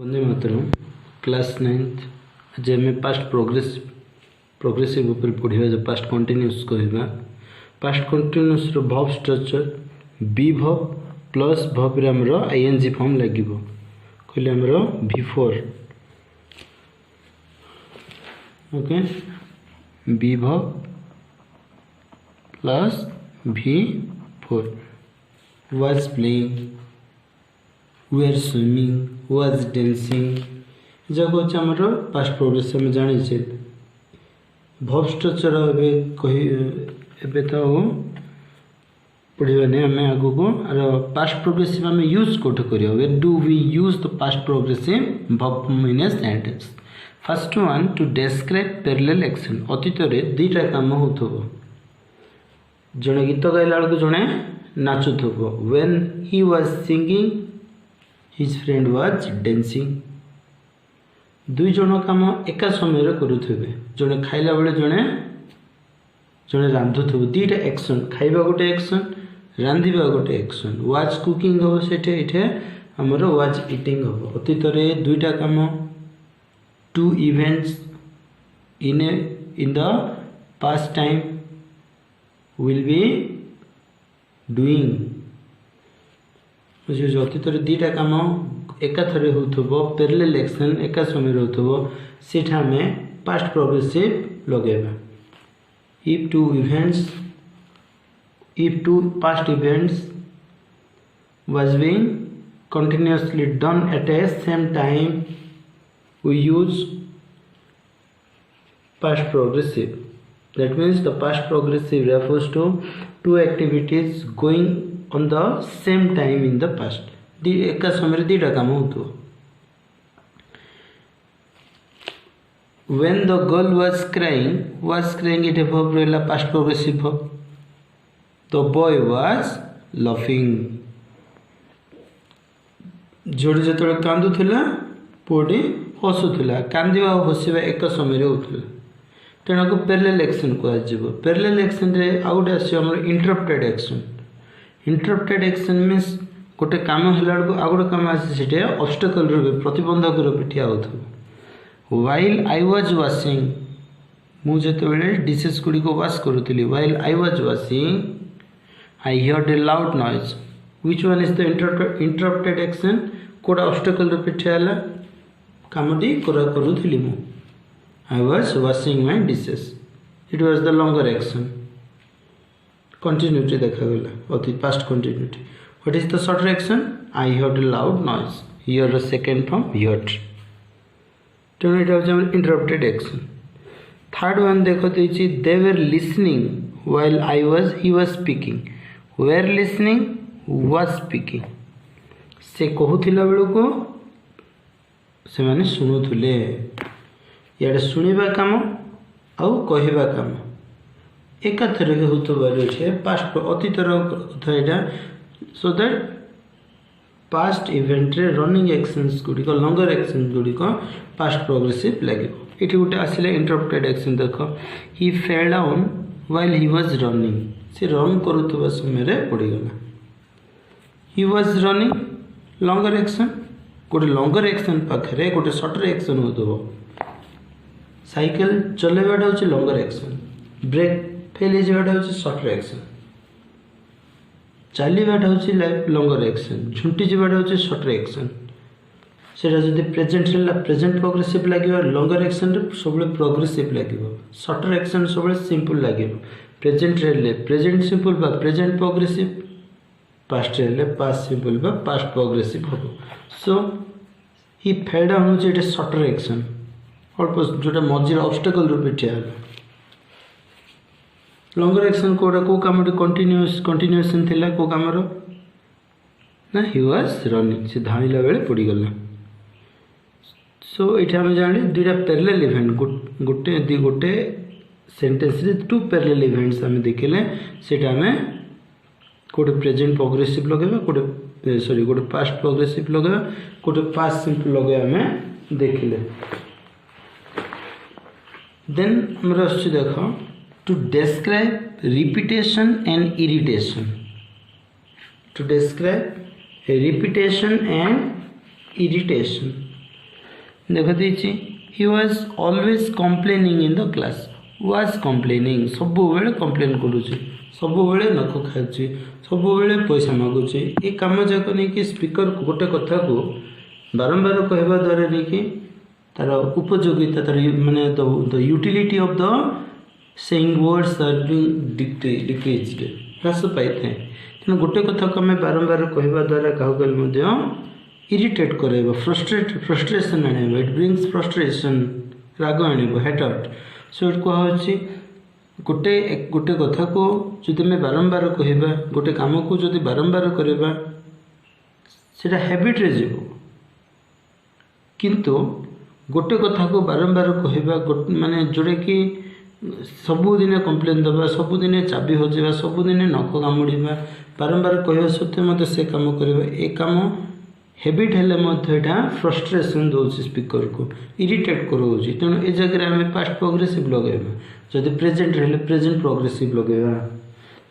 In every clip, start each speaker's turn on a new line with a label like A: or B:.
A: Vande Mataram class 9th आज आम past progressive ऊपर पढ़ा जो पास्ट कंटिन्यूअस कहवा past continuous verb structure be verb plus verb रे हमरो आईएनजी फॉर्म लागिवो कहले हमरो V4 okay be verb plus V4 was playing were swimming was dancing जब होचे हमरो पास्ट प्रोग्रेसिव में जानि छे वर्ब स्ट्रक्चर एबे तो पढ़िबाने हमें आगु को और पास्ट प्रोग्रेसिव हमें यूज कोठ करियो वे do we use the past progressive verb in a sentence first one to describe parallel action अतीत रे दुईटा काम होथबो जने गीत गाइला बेलको जने नाचुथबो when he was singing his friend was dancing दुई जन काम एका समय रे करूथबे जने खाइला बेले जने रांधुथबो दुईटा एक्शन खाइबा गोटे एक्शन रांधिबा गोटे एक्शन वाज कुकिंग हो सेठे इठे हमरो वाज ईटिंग हो अतीत रे दुईटा काम two events in the past time will be doing जो अतीत रे दुईटा काम एका थरे होथबो पैरेलल एक्शन एका समय होथबो सेठा में पास्ट प्रोग्रेसिव लगेबा if two past events was being continuously done at a same time we use past progressive that means the past progressive refers to two activities going on the same time in the past the eka samay dita kam hoto when the girl was crying it a verb rela past progressive verb the boy was laughing जोड़ी जतरे कांदु थिला पोडी हसुथिला कांदिबा हसिबा एक समय रे होथिला तेना को parallel action को आजिबो parallel action रे out आसी हमर इंटरप्टेड एक्शन मींस गोटे काम हला को आगुड काम आसी सेटे ऑब्स्टेकल रे प्रतिबंधक रे पिठिया होथबो while I was washing मु जते बेले डिशेस गुडी को wash करूतली while I was washing I heard a loud noise which one is the interrupted action कोडा ऑब्स्टेकल रे पिठियाला कामडी करूतली मु I was washing my dishes it was the longer action continuity देखा गेला अति past continuity what is the shorter action I heard a loud noise here the second form heard interrupted action third one देखो देछि they were listening while he was speaking were listening was speaking से कहूथिला बेलो को से माने सुनुथुले याडे सुनिबा काम आउ कहिबा काम एका थरे के होतबार छे पास्ट अतीतर कथा एटा सो दैट पास्ट इवेंट रे रनिंग एक्शंस गुडी को लॉन्गर एक्शन गुडी को पास्ट प्रोग्रेसिव लगे इठी गुटे आसिले इंटरप्टेड एक्शन देखो he fell down while he was running से रन करूतबा समय रे पड़ी गला he was running longer action गोटे लॉन्गर एक्शन पाखरे गोटे शॉर्टर एक्शन होतबो साइकिल चलेबाटा होची लॉन्गर एक्शन ब्रेक फेल जेबाटा होची शॉर्टर एक्शन चालीबाटा होची लॉन्गर एक्शन झुंटी जेबाटा होची शॉर्टर एक्शन सेटा जदि प्रेजेंट रहला प्रेजेंट प्रोग्रेसिव लागियो लॉन्गर एक्शन रे सबले प्रोग्रेसिव लागियो शॉर्टर एक्शन सबले सिंपल लागियो प्रेजेंट रहले प्रेजेंट सिंपल बा प्रेजेंट प्रोग्रेसिव पास्ट रहले पास्ट सिंपल बा पास्ट प्रोग्रेसिव हो सो ही फेल डाउन होची एटा शॉर्टर एक्शन अल्प जोटा मझिर ऑब्स्टेकल रूपे ठिया लॉन्गर एक्शन कोडा को काम कंटिन्यूएशन थिला को कामर ना ही वाज रनिंग से धाइला बेले पड़ी गला सो एठा हम जानि दुटा पैरेलल इवेंट गोटे सेंटेंस रे टू पैरेलल इवेंट्स हम देखले सेटा हमें कोडे प्रेजेंट प्रोग्रेसिव लगेबा कोडे सॉरी कोडे पास्ट प्रोग्रेसिव लगेबा कोडे पास्ट सिंपल लगे हमें देखले देन हमरा अछि देखो to describe repetition and irritation to describe a repetition and irritation देख देछि he was always complaining in the class was complaining सब बेले कंप्लेन करूची सब बेले नख खाऊची सब बेले पैसा मागुची ये काम जाक नहीं कि स्पीकर गोटे कथा को बारंबार कहवा द्वारा नहीं कि तार उपयोगिता तार माने the utility of the saying words are being decreased ह्रास पाई थाए तेणु गोटे कथा को आम बारंबार कहवा द्वारा क्या इरिटेट करेगा फ्रस्ट्रेशन आने इट ब्रिंग्स फ्रस्ट्रेशन राग आने हेट आउट सो इट कहुच्छी गोटे गोटे कथा को जदि आम बारंबार कहवा गोटे काम को जदि बारंबार करवा सेटा हैबिट रे जीव किंतु गोटे कथा को बारंबार कहवा माने जोड़े कि सबुदिने कंप्लेन दबा सबुदिने चाबी हजेबा सबुदिने नख कामुड़ा बारंबार कहवा सत्वे मत से काम करवा ए काम हैबिट हेले मध्य फ्रस्ट्रेशन दौर स्पीकर को इरिटेट कराऊँच तेणु ए जगह आम पास्ट प्रोग्रेसिव लगेगा जदि प्रेजेंट हेले प्रेजेंट प्रोग्रेसिव लगेगा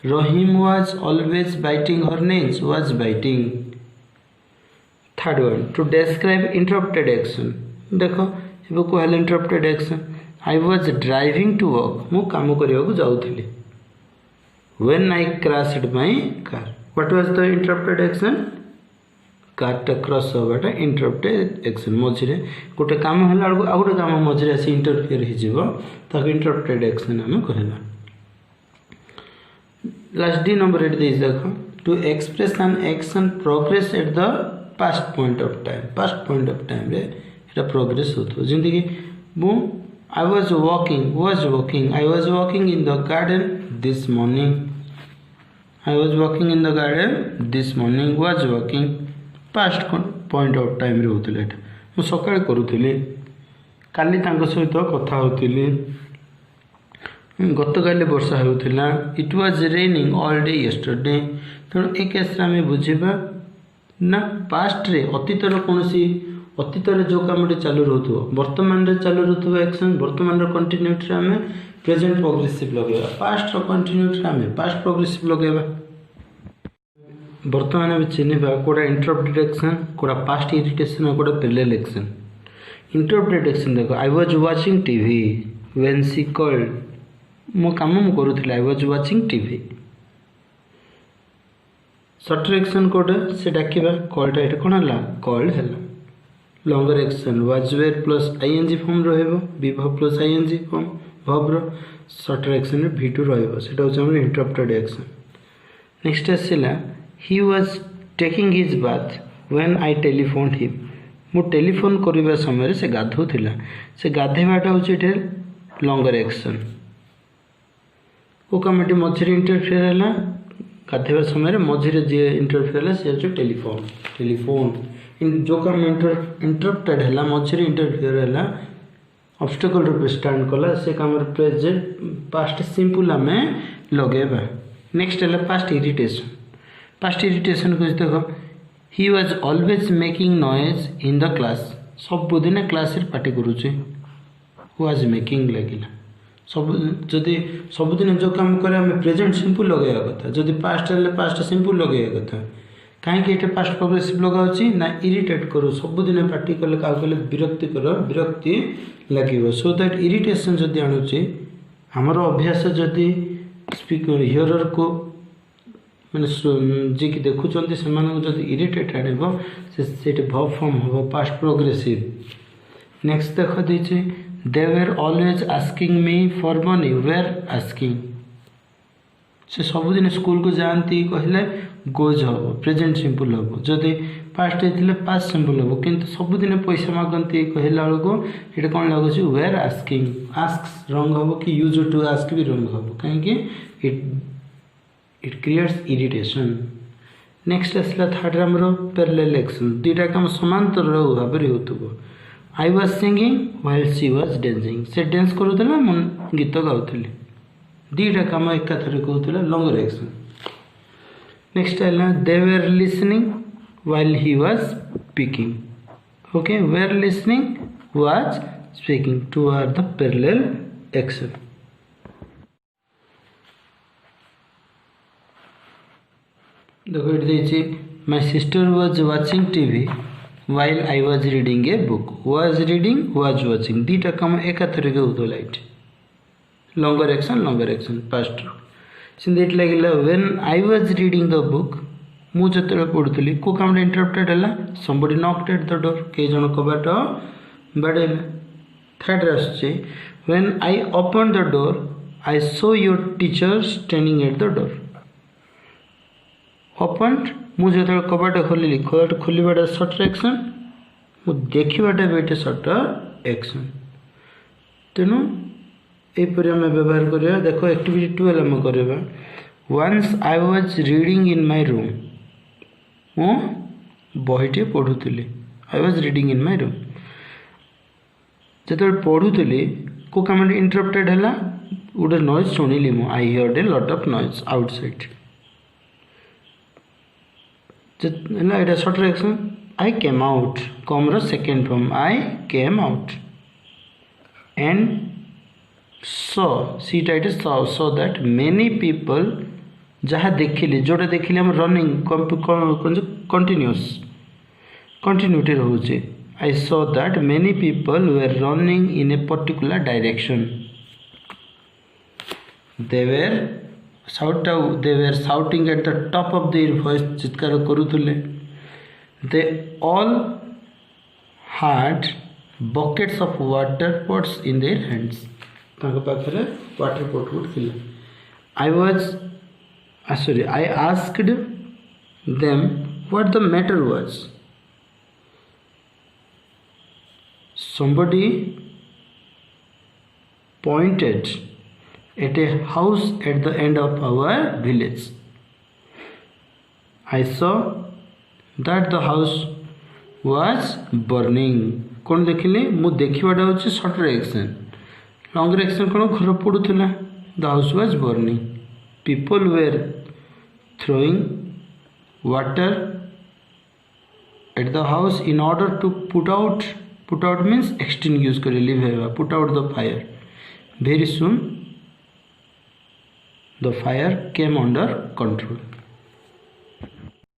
A: Rahim was always biting her nails was biting third one to describe interrupted action देख ये कहले interrupted action I was driving to work मु काम करने को जाऊँगी when I crashed my car what was the interrupted action कारटा क्रॉस होगाटा इंटरप्टेड एक्शन मझे गोटे काम है आउ गोटे काम मझे आसी इंटरफेयर हो इंटरप्टेड एक्शन आम कहला लास्ट डी नंबर 8 देख to express an action progress at the past point of time रे एटा प्रोग्रेस होतो जंती कि मु I was walking I was walking in the garden this morning I was walking in the garden this morning was walking past point of time रे होतले मु सकाळ करूथिली काली तांको सहित कथा होतिली गत काली वर्षा होउथिला it was raining all day yesterday तेणु ए केस रे आमे बुझिबा ना पास्ट रे अतीतर कोनसी अतीतर जो कामटे चालू रहथो वर्तमान रे चालू रहथो एक्शन वर्तमान रे कंटिन्यूटी रे आमे प्रेजेंट प्रोग्रेसिव लगेबा पास्ट रो कंटिन्यूटी रे आमे पास्ट प्रोग्रेसिव लगेबा वर्तमान में चिन्हवा कोड़ा इंटरप्टेड एक्शन कोड़ा पास्ट इरिटेशन और कोड़ा पैरेलल एक्शन इंटरप्टेड एक्शन देखो I was watching TV when she called मो काम मु करूथिला I was watching TV shorter action कोड से डाकिबा कॉल्ड एटा कोन हला कॉल्ड हला longer action was were plus ING form रहबो विभव प्लस आईएनजी फॉर्म वर्ब रो शॉर्टर एक्शन रे v2 रहबो सेटा होछ हमर इंटरप्टेड एक्शन नेक्स्ट आसीला he was taking his bath when I telephoned him मु टेलीफोन करबा समय से गाधोथिला से गाधेबाटा होची एठे लॉन्गर एक्शन ओ कमेटी मझिरे इंटरफेयर हला गाधेबा समय मझिरे जे इंटरफेयर हला से होची टेलीफोन इन जो काम इंटरप्टेड हला मझिरे इंटरफेयर हला ऑब्स्टेकल रूप स्टैंड कला से काम प्रेजेंट पास्ट सिंपल हमें लगेबा नेक्स्ट हला पास्ट इरिटेशन को देखो he was always making noise in the class सबुदिन क्लास रे पार्टी करूचे वाज मेकिंग लगिला सब जदि सबुदिन जो काम करे हम प्रेजेंट सिंपल लगेया कथा जदि पास्ट हेले पास्ट सिंपल लगेया कथा काहे कि एटा पास्ट प्रोग्रेसिव लगाउची ना इरिटेट करू सबुदिन पार्टी कले का कले विरक्ति लागिवो सो दैट इरिटेशन जदि आणुची हमर अभ्यास जदि स्पीकर हियरर को मैंने जी की देखुं से जब इरिटेट आने से वर्ब फॉर्म हम पास्ट प्रोग्रेसिव नेक्स्ट देख दीजिए they were always asking me for money were asking से सबुदिन स्कूल को जाती कहले गोज हम प्रेजेंट सिंपल हम जदि पास्ट होते पास्ट सिंपल हम कि सबुदिन पैसा मागती कहला बेलू ये कौन लगुच वेर आस्किंग आस्क रंग हम कि यूज टू आस्क भी रंग हम कहीं it creates irritation next asla third ramro parallel action dita काम समांतर भाव रे होतबो I was singing while she was dancing से डांस करूतला मन गीत गाउतले दीटा काम एक थरे कहूतला longer action next आला they were listening while he was speaking okay were listening was speaking two are the parallel action देखो my sister was watching TV while I was reading a book. Was reading, was watching. दीटा काम एकाथरे के होतो light. Longer action, past. सिंधे it लगिला when I was reading the book. मु जतले पढुतली को काम इंटरप्टेड हला. Somebody knocked at the door. के जण कबाट बाडेला. थर्ड आछे when I opened the door I saw your teacher standing at the door. Opened मु जतले कबाट खोलिली कबाट खोलिबाटा शॉर्ट एक्शन मु देखिबाटा बेटे शॉर्ट एक्शन. तेनु एपरि हम व्यवहार करिया. देखो एक्टिविटी 12 हम करबा. Once I was reading in my room. मु बहिटे पढुतली. I was reading in my room. जतले पढुतली को कमांड इंटरप्टेड हला उडे नॉइज सुनिली मु. I heard a lot of noise outside. जतला एटा short action. I came out. कम रो second form. I came out and saw सी टाइट saw that many people जहाँ देखिले जोटा देखिले हम रनिंग कंटिन्यूअस कंटिन्यूटी रहउचे. I saw that many people were running in a particular direction. They were shouting at the top of their voice. चित्कार करुथुले. They all had buckets of water pots in their hands. तांका पाखरे water pot good थिला. I asked them what the matter was. Somebody pointed at a house at the end of our village. I saw that the house was burning. कौन देखिले मु देखिबाटा होछि short action. Longer action कोन घर पडुथिला. The house was burning. People were throwing water at the house in order to put out means extinguish करे live put out the fire. Very soon the fire came under control.